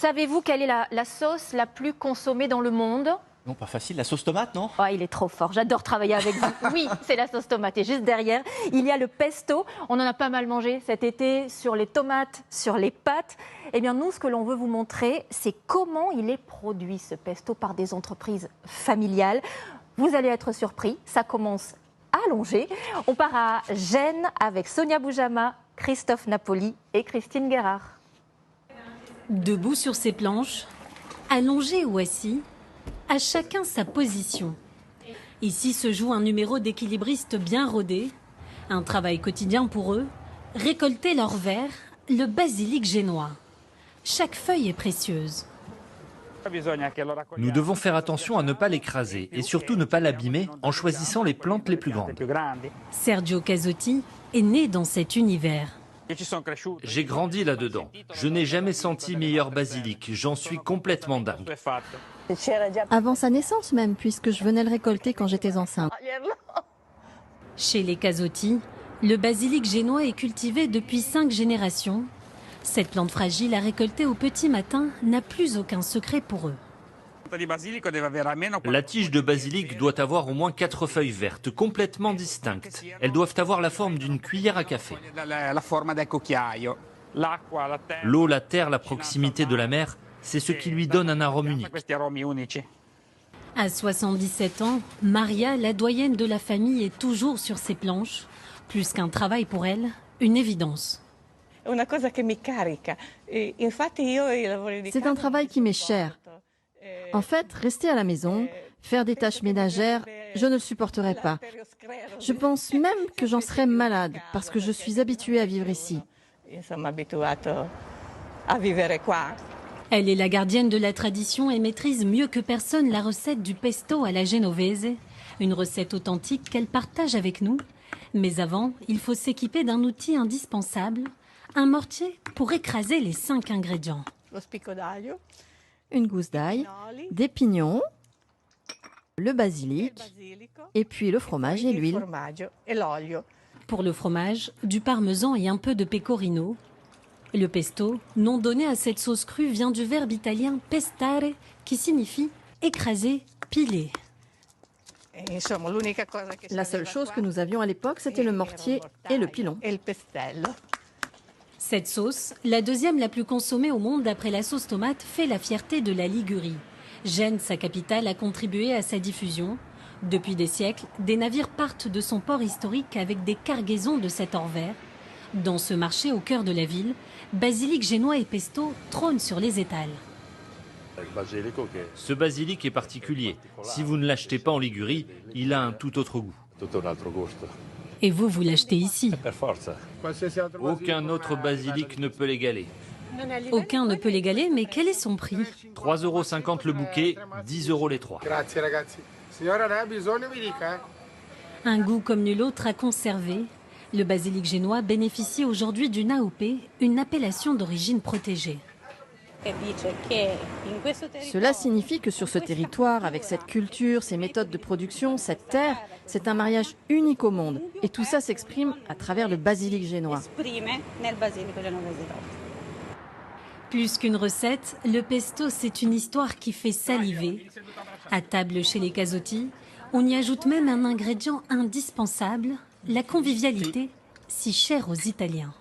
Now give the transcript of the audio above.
Savez-vous quelle est la sauce la plus consommée dans le monde? Non, pas facile, la sauce tomate, non? Oh, il est trop fort, j'adore travailler avec vous. Oui, c'est la sauce tomate. Et juste derrière, il y a le pesto. On en a pas mal mangé cet été sur les tomates, sur les pâtes. Eh bien, nous, ce que l'on veut vous montrer, c'est comment il est produit, ce pesto, par des entreprises familiales. Vous allez être surpris, ça commence à Allongé. On part à Gênes avec Sonia Boujama, Christophe Napoli et Christine Guérard. Debout sur ses planches, allongé ou assis, à chacun sa position. Ici se joue un numéro d'équilibriste bien rodé, un travail quotidien pour eux, récolter leur verre, le basilic génois. Chaque feuille est précieuse. Nous devons faire attention à ne pas l'écraser et surtout ne pas l'abîmer en choisissant les plantes les plus grandes. Sergio Casotti est né dans cet univers. J'ai grandi là-dedans. Je n'ai jamais senti meilleur basilic. J'en suis complètement dingue. Avant sa naissance même, puisque je venais le récolter quand j'étais enceinte. Chez les Casotti, le basilic génois est cultivé depuis 5 générations. Cette plante fragile à récolter au petit matin n'a plus aucun secret pour eux. La tige de basilic doit avoir au moins 4 feuilles vertes, complètement distinctes. Elles doivent avoir la forme d'une cuillère à café. L'eau, la terre, la proximité de la mer, c'est ce qui lui donne un arôme unique. À 77 ans, Maria, la doyenne de la famille, est toujours sur ses planches. Plus qu'un travail pour elle, une évidence. C'est un travail qui m'est cher. En fait, rester à la maison, faire des tâches ménagères, je ne le supporterais pas. Je pense même que j'en serais malade parce que je suis habituée à vivre ici. Elle est la gardienne de la tradition et maîtrise mieux que personne la recette du pesto à la genovese. Une recette authentique qu'elle partage avec nous. Mais avant, il faut s'équiper d'un outil indispensable, un mortier pour écraser les 5 ingrédients. Une gousse d'ail, des pignons, le basilic, et puis le fromage et l'huile. Pour le fromage, du parmesan et un peu de pecorino. Le pesto, nom donné à cette sauce crue, vient du verbe italien pestare, qui signifie écraser, piler. La seule chose que nous avions à l'époque, c'était le mortier et le pilon. Cette sauce, la deuxième la plus consommée au monde après la sauce tomate, fait la fierté de la Ligurie. Gênes, sa capitale, a contribué à sa diffusion. Depuis des siècles, des navires partent de son port historique avec des cargaisons de cet or vert. Dans ce marché au cœur de la ville, basilic génois et pesto trônent sur les étals. Ce basilic est particulier. Si vous ne l'achetez pas en Ligurie, il a un tout autre goût. Et vous l'achetez ici. Aucun autre basilic ne peut l'égaler. Aucun ne peut l'égaler, mais quel est son prix? 3,50 € le bouquet, 10 € les 3. Un goût comme nul autre à conserver. Le basilic génois bénéficie aujourd'hui d'une AOP, une appellation d'origine protégée. Cela signifie que sur ce territoire, avec cette culture, ces méthodes de production, cette terre, c'est un mariage unique au monde. Et tout ça s'exprime à travers le basilic génois. Plus qu'une recette, le pesto, c'est une histoire qui fait saliver. À table chez les Casotti, on y ajoute même un ingrédient indispensable, la convivialité, si chère aux Italiens.